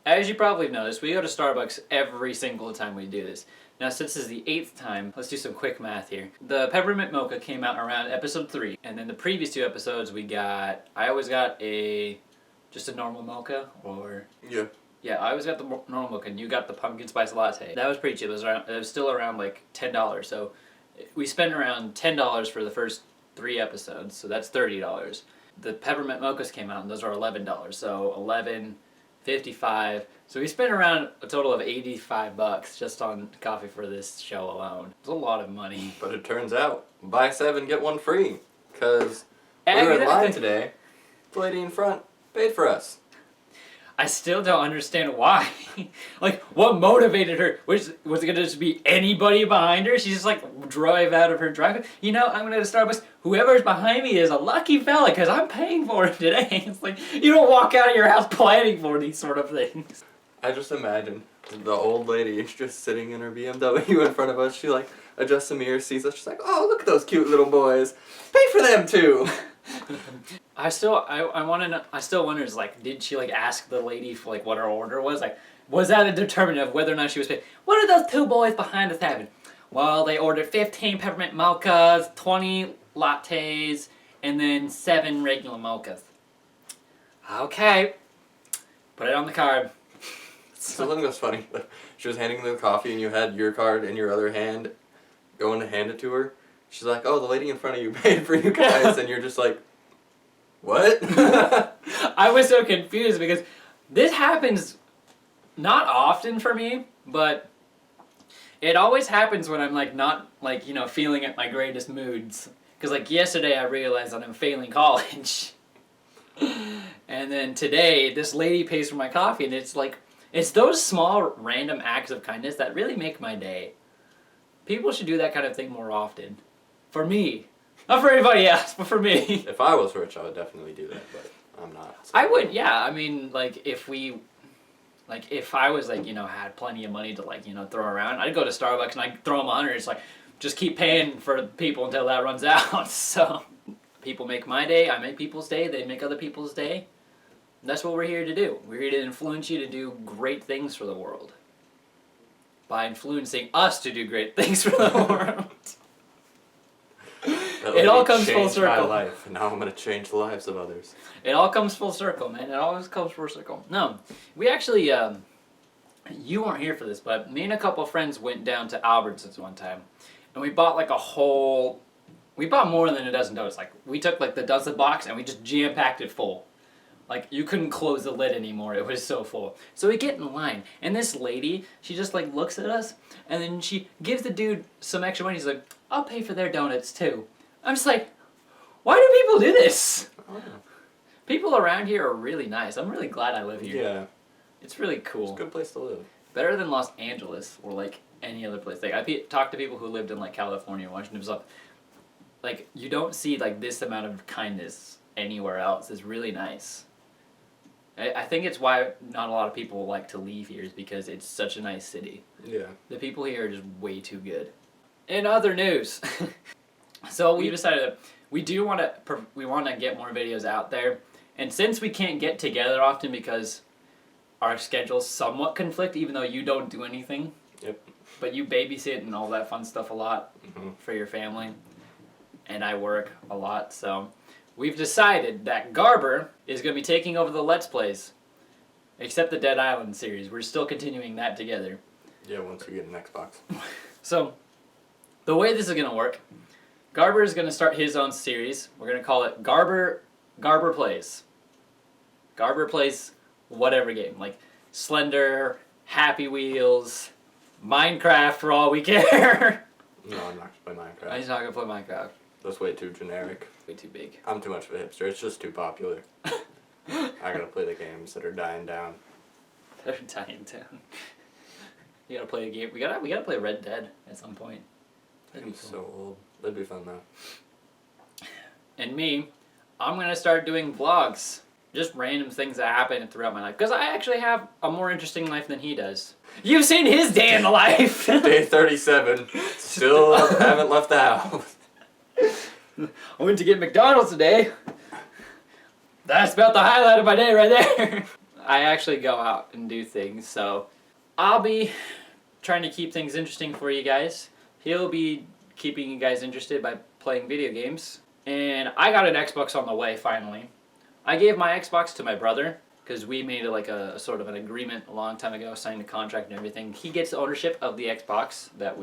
As you probably noticed, we go to Starbucks every single time we do this. Now, since this is the 8th time, let's do some quick math here. The peppermint mocha came out around episode 3, and then the previous 2 episodes I always got just a normal mocha, or... Yeah. Yeah, I always got the normal mocha, and you got the pumpkin spice latte. That was pretty cheap. It was still around like $10. So we spent around $10 for the first 3 episodes, so that's $30. The peppermint mochas came out, and those are $11. So $11.55. So we spent around a total of $85 just on coffee for this show alone. It's a lot of money. But it turns out, buy 7, get 1 free. Because we were in line today. The lady in front paid for us. I still don't understand why. Like, what motivated her? Was it going to just be anybody behind her? She just, like, drive out of her driveway. You know, I'm going to Starbucks. Whoever's behind me is a lucky fella because I'm paying for it today. It's like, you don't walk out of your house planning for these sort of things. I just imagine the old lady is just sitting in her BMW in front of us. She, like, adjusts the mirror, sees us. She's like, oh, look at those cute little boys. Pay for them, too. I still wonder, is like, did she like ask the lady for like what her order was? Like, was that a determinant of whether or not she was paid? What are those 2 boys behind us having? Well, they ordered 15 peppermint mochas, 20 lattes, and then 7 regular mochas. Okay, put it on the card. Something was funny. She was handing the coffee, and you had your card in your other hand, going to hand it to her. She's like, oh, the lady in front of you paid for you guys, and you're just like, what? I was so confused because this happens not often for me, but it always happens when I'm like not like, you know, feeling at my greatest moods. Because like yesterday I realized that I'm failing college. And then today this lady pays for my coffee, and it's like, it's those small random acts of kindness that really make my day. People should do that kind of thing more often. For me. Not for anybody else, but for me. If I was rich, I would definitely do that, but I'm not. So. I would, yeah. I mean, like, if I was, like, you know, had plenty of money to, like, you know, throw around, I'd go to Starbucks and I'd throw them 100. It's like, just keep paying for people until that runs out. So, people make my day, I make people's day, they make other people's day. That's what we're here to do. We're here to influence you to do great things for the world. By influencing us to do great things for the world. It all comes full circle. My life, and now I'm going to change the lives of others. It all comes full circle, man. It always comes full circle. No, we actually, you weren't here for this, but me and a couple of friends went down to Albertsons one time, and we bought like we bought more than a dozen donuts. Like, we took like the dozen box, and we just jam-packed it full. Like, you couldn't close the lid anymore. It was so full. So we get in line, and this lady, she just like looks at us, and then she gives the dude some extra money. She's like, I'll pay for their donuts too. I'm just like, why do people do this? Oh. People around here are really nice. I'm really glad I live here. Yeah. It's really cool. It's a good place to live. Better than Los Angeles or like any other place. Like, I talked to people who lived in like California, Washington, stuff. Like, you don't see like this amount of kindness anywhere else. It's really nice. I think it's why not a lot of people like to leave here, is because it's such a nice city. Yeah. The people here are just way too good. In other news, so we decided that we want to get more videos out there, and since we can't get together often because our schedules somewhat conflict, even though you don't do anything. Yep. But you babysit and all that fun stuff a lot for your family, and I work a lot, so we've decided that Garber is going to be taking over the Let's Plays, except the Dead Island series. We're still continuing that together. Yeah, once we get an Xbox. So, the way this is going to work, Garber is going to start his own series. We're going to call it Garber Plays. Garber Plays whatever game, like Slender, Happy Wheels, Minecraft for all we care. No, I'm not going to play Minecraft. He's not going to play Minecraft. That's way too generic. Way too big. I'm too much of a hipster. It's just too popular. I gotta play the games that are dying down. They're dying down. You gotta play a game. We gotta play Red Dead at some point. That'd be cool. So old. That'd be fun though. And me, I'm gonna start doing vlogs. Just random things that happen throughout my life. Because I actually have a more interesting life than he does. You've seen his day in the life! Day 37. Still haven't left the house. I went to get McDonald's today. That's about the highlight of my day right there. I actually go out and do things, so I'll be trying to keep things interesting for you guys. He'll be keeping you guys interested by playing video games. And I got an Xbox on the way, finally. I gave my Xbox to my brother, because we made like a sort of an agreement a long time ago, signed a contract and everything. He gets ownership of the Xbox that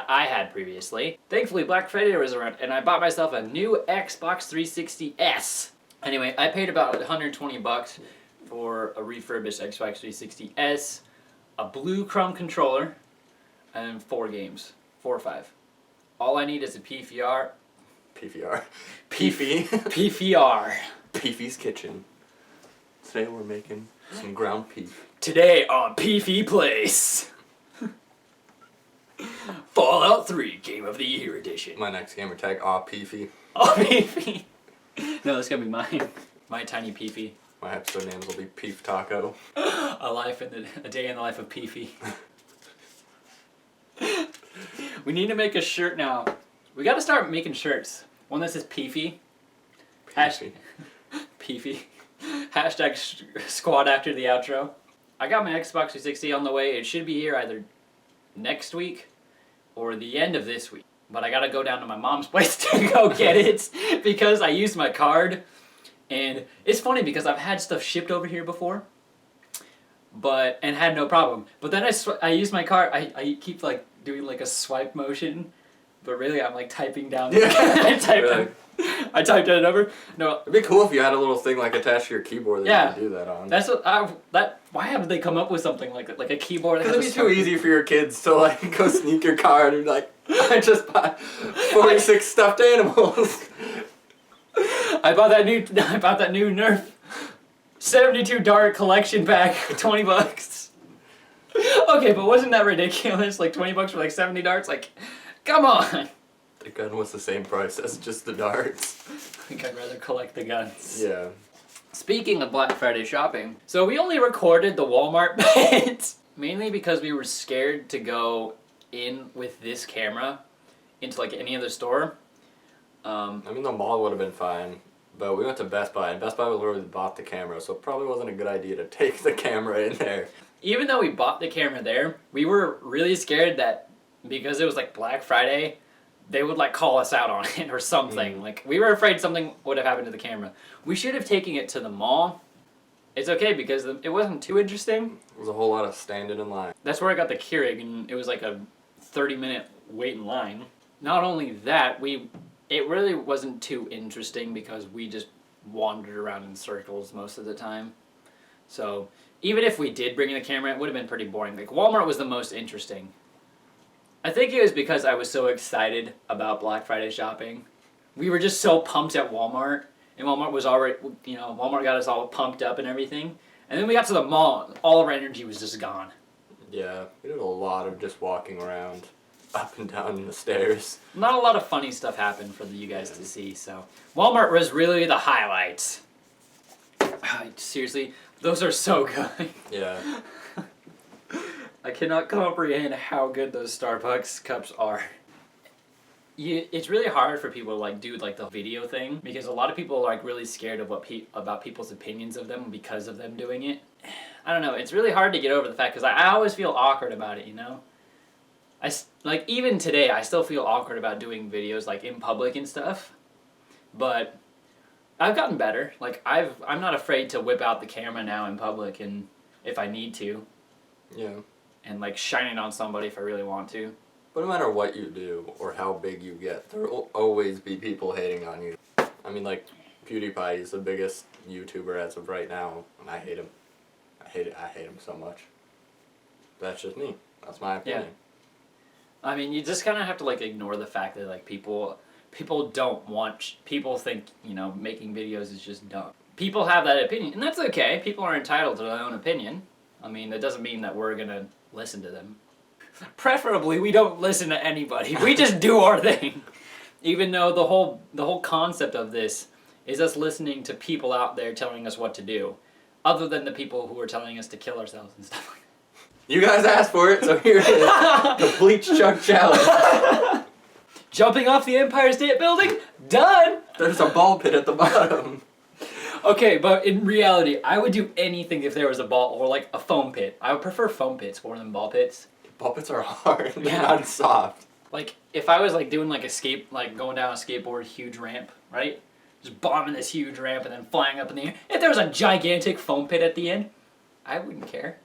I had previously. Thankfully, Black Friday was around, and I bought myself a new Xbox 360S. Anyway, I paid about $120 for a refurbished Xbox 360S, a blue Chrome controller, and 4 games. 4 or 5. All I need is a PVR. PVR. Peefy. PVR. Peefy's Kitchen. Today we're making some ground beef. Today on Peefy Place. Fallout 3 Game of the Year Edition. My next gamer tag, Peefy. Peefy. No, that's gonna be mine. My tiny Peefy. My episode names will be Peef Taco. A day in the life of Peefy. We need to make a shirt now. We gotta start making shirts. One that says Peefy. Peefy. Peefy. Hashtag squad after the outro. I got my Xbox 360 on the way. It should be here either next week or the end of this week. But I gotta go down to my mom's place to go get it because I used my card. And it's funny because I've had stuff shipped over here before, and had no problem. But then I used my card. I keep like doing like a swipe motion, but really I'm like typing down. I typed it over. No, it'd be cool if you had a little thing like attached to your keyboard that you could do that on. That's what why haven't they come up with something like a keyboard? Because it'd be too easy for your kids to like go sneak your card and be like, I just bought 46 stuffed animals. I bought that new Nerf 72 dart collection pack for $20. Okay, but wasn't that ridiculous? Like $20 for like 70 darts? Like, come on. The gun was the same price as just the darts. I think I'd rather collect the guns. Yeah. Speaking of Black Friday shopping, so we only recorded the Walmart bit mainly because we were scared to go in with this camera into like any other store. I mean, the mall would have been fine, but we went to Best Buy, and Best Buy literally bought the camera, so it probably wasn't a good idea to take the camera in there. Even though we bought the camera there, we were really scared that because it was like Black Friday, they would like call us out on it or something. Like, we were afraid something would have happened to the camera. We should have taken it to the mall. It's okay because it wasn't too interesting. There was a whole lot of standing in line. That's where I got the Keurig, and it was like a 30-minute wait in line. Not only that, it really wasn't too interesting because we just wandered around in circles most of the time. So even if we did bring in the camera, it would have been pretty boring. Like, Walmart was the most interesting. I think it was because I was so excited about Black Friday shopping. We were just so pumped at Walmart, and Walmart was already, Walmart got us all pumped up and everything. And then we got to the mall, all of our energy was just gone. Yeah, we did a lot of just walking around up and down the stairs. Not a lot of funny stuff happened for you guys to see, so Walmart was really the highlight. Seriously, those are so good. Yeah. I cannot comprehend how good those Starbucks cups are. It's really hard for people to like do like the video thing because a lot of people are like really scared of about people's opinions of them because of them doing it. I don't know. It's really hard to get over the fact because I always feel awkward about it, like, even today, I still feel awkward about doing videos, like, in public and stuff. But I've gotten better. Like, I'm not afraid to whip out the camera now in public, and if I need to. Yeah. And, like, shine it on somebody if I really want to. But no matter what you do, or how big you get, there will always be people hating on you. I mean, like, PewDiePie is the biggest YouTuber as of right now, and I hate him. I hate him so much. That's just me. That's my opinion. Yeah. I mean, you just kind of have to, like, ignore the fact that, like, people don't want... People think, making videos is just dumb. People have that opinion, and that's okay. People are entitled to their own opinion. I mean, that doesn't mean that we're gonna listen to them. Preferably, we don't listen to anybody. We just do our thing. Even though the whole concept of this is us listening to people out there telling us what to do. Other than the people who are telling us to kill ourselves and stuff like that. You guys asked for it, so here it is. The Bleach Chug Challenge. Jumping off the Empire State Building? Done! There's a ball pit at the bottom. Okay, but in reality, I would do anything if there was a ball or like a foam pit. I would prefer foam pits more than ball pits. Ball pits are hard. They're Yeah. not soft. Like if I was like doing like like going down a skateboard huge ramp, right? Just bombing this huge ramp and then flying up in the air. If there was a gigantic foam pit at the end, I wouldn't care.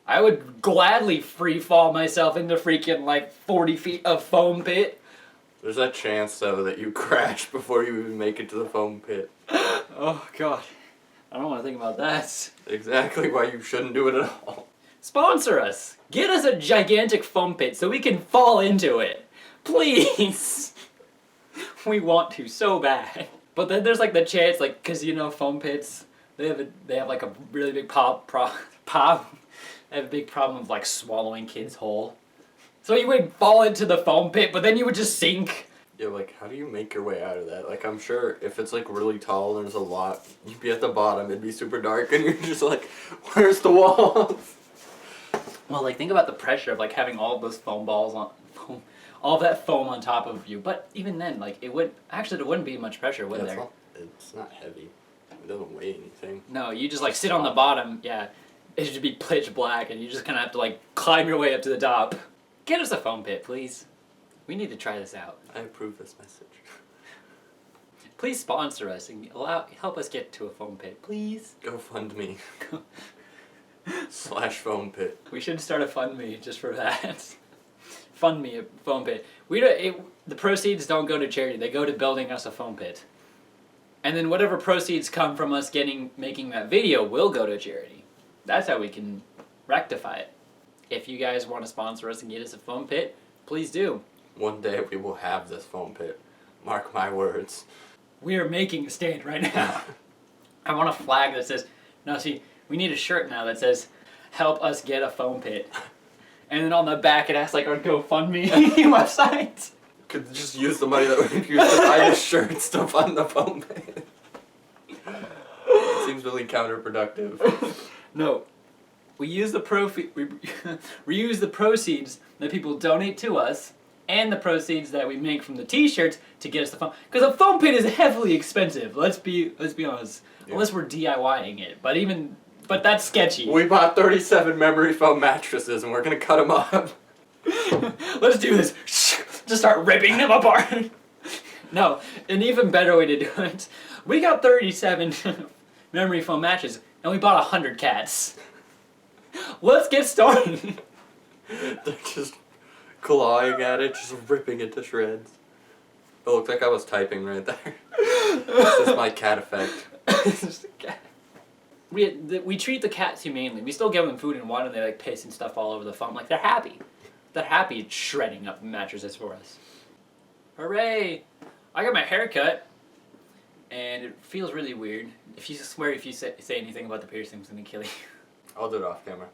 I would gladly free fall myself into freaking like 40 feet of foam pit. There's that chance though that you crash before you even make it to the foam pit. Oh god. I don't want to think about that. Exactly why you shouldn't do it at all. Sponsor us. Get us a gigantic foam pit so we can fall into it. Please. We want to so bad. But then there's like the chance, like, cause you know foam pits, they have like a really big they have a big problem of like swallowing kids whole. So you would fall into the foam pit, but then you would just sink. Yeah, like, how do you make your way out of that? Like, I'm sure if it's, like, really tall and there's a lot, you'd be at the bottom, it'd be super dark, and you're just like, where's the wall? Well, like, think about the pressure of, like, having all of those foam balls on, all of that foam on top of you. But even then, like, there wouldn't be much pressure, would there? It's not heavy. It doesn't weigh anything. No, you just, like, sit on the bottom, yeah. It should be pitch black, and you just kind of have to, like, climb your way up to the top. Get us a foam pit, please. We need to try this out. I approve this message. Please sponsor us and help us get to a foam pit, please. GoFundMe. /foam pit. We should start a FundMe just for that. Fund me a foam pit. The proceeds don't go to charity; they go to building us a foam pit. And then whatever proceeds come from us making that video will go to charity. That's how we can rectify it. If you guys want to sponsor us and get us a foam pit, please do. One day we will have this foam pit. Mark my words. We are making a stand right now. I want a flag that says, no, see, we need a shirt now that says, help us get a foam pit. And then on the back it has like our GoFundMe website. Could just use the money that we use to buy the shirts to fund the foam pit. It seems really counterproductive. No. We use the we use the proceeds that people donate to us and the proceeds that we make from the t-shirts to get us the foam. Because a foam pit is heavily expensive. Let's be honest. Yeah. Unless we're DIYing it. But that's sketchy. We bought 37 memory foam mattresses and we're gonna cut them up. Let's do this. Just start ripping them apart. No, an even better way to do it. We got 37 memory foam mattresses and we bought 100 cats. Let's get started. They're just clawing at it, just ripping it to shreds. It looked like I was typing right there. This is my cat effect. It's just a cat. We treat the cats humanely. We still give them food and water and they like piss and stuff all over the foam. Like they're happy. They're happy shredding up mattresses for us. Hooray! I got my hair cut. And it feels really weird. If you say anything about the piercing, I'm gonna kill you. I'll do it off camera.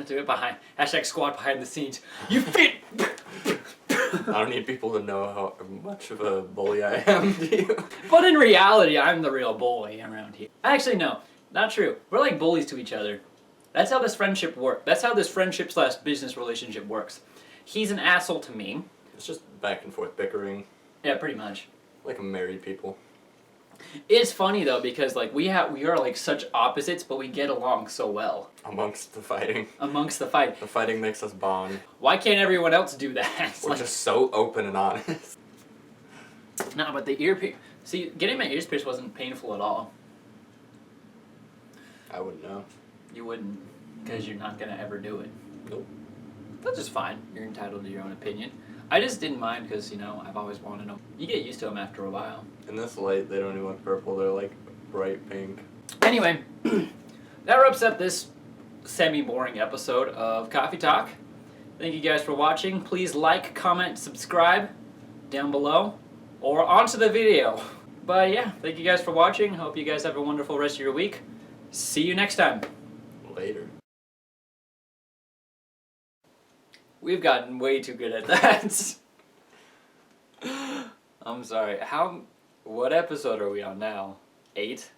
Do it behind. #squad behind the scenes. You fit! I don't need people to know how much of a bully I am to you. But in reality, I'm the real bully around here. Actually, no. Not true. We're like bullies to each other. That's how this friendship works. That's how this friendship/business relationship works. He's an asshole to me. It's just back and forth bickering. Yeah, pretty much. Like married people. It's funny though because like we are like such opposites, but we get along so well. Amongst the fighting. Amongst the fight. The fighting makes us bond. Why can't everyone else do that? We're just so open and honest. No, but the ear pierce. See, getting my ears pierced wasn't painful at all. I wouldn't know. You wouldn't, because you're not gonna ever do it. Nope. That's just fine. You're entitled to your own opinion. I just didn't mind because, you know, I've always wanted them. You get used to them after a while. In this light, they don't even look purple. They're like bright pink. Anyway, that wraps up this semi-boring episode of Coffee Talk. Thank you guys for watching. Please like, comment, subscribe down below or onto the video. But yeah, thank you guys for watching. Hope you guys have a wonderful rest of your week. See you next time. Later. We've gotten way too good at that. I'm sorry. What episode are we on now? 8?